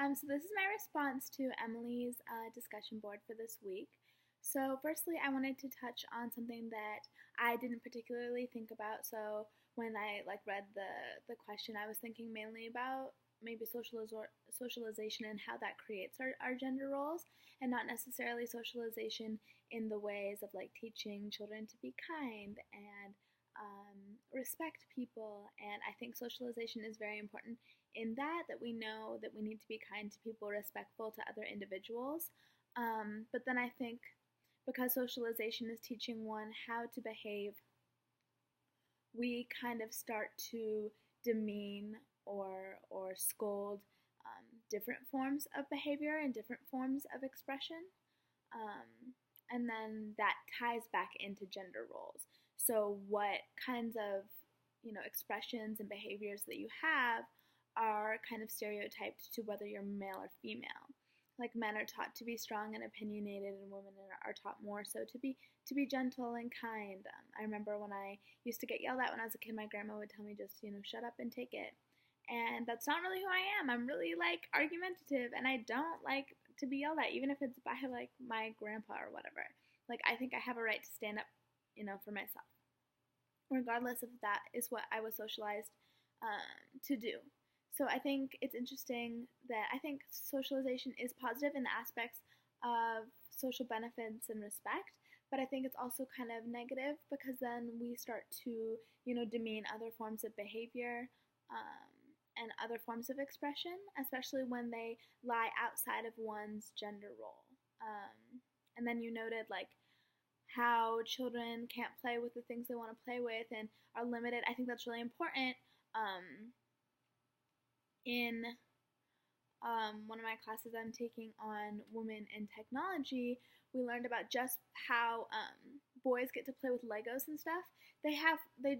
So this is my response to Emily's discussion board for this week. So firstly, I wanted to touch on something that I didn't particularly think about. So when I read the question, I was thinking mainly about maybe socialization and how that creates our gender roles, and not necessarily socialization in the ways of teaching children to be kind and respect people. And I think socialization is very important in that we know that we need to be kind to people, respectful to other individuals. But then I think because socialization is teaching one how to behave, we kind of start to demean or scold different forms of behavior and different forms of expression. And then that ties back into gender roles. So what kinds of expressions and behaviors that you have are kind of stereotyped to whether you're male or female. Like men are taught to be strong and opinionated, and women are taught more so to be gentle and kind. I remember when I used to get yelled at when I was a kid, my grandma would tell me just shut up and take it. And that's not really who I am. I'm really argumentative, and I don't like to be yelled at, even if it's by my grandpa or whatever. I think I have a right to stand up, for myself, regardless if that is what I was socialized to do. So I think it's interesting that I think socialization is positive in the aspects of social benefits and respect, but I think it's also kind of negative because then we start to, demean other forms of behavior and other forms of expression, especially when they lie outside of one's gender role. And then you noted how children can't play with the things they want to play with and are limited. I think that's really important. In one of my classes I'm taking on women in technology, we learned about just how boys get to play with Legos and stuff. They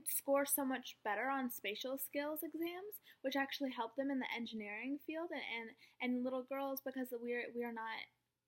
score so much better on spatial skills exams, which actually help them in the engineering field, and little girls, because we are not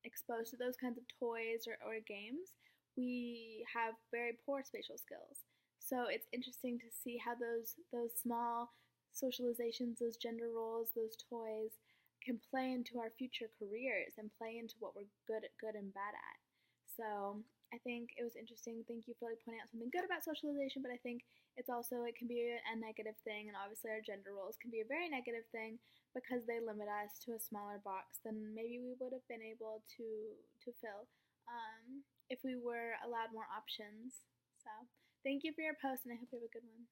exposed to those kinds of toys or games, we have very poor spatial skills. So it's interesting to see how those small socializations, those gender roles, those toys can play into our future careers and play into what we're good and bad at. So I think it was interesting. Thank you for pointing out something good about socialization, but I think it can be a negative thing, and obviously our gender roles can be a very negative thing because they limit us to a smaller box than maybe we would have been able to fill if we were allowed more options. So thank you for your post, and I hope you have a good one.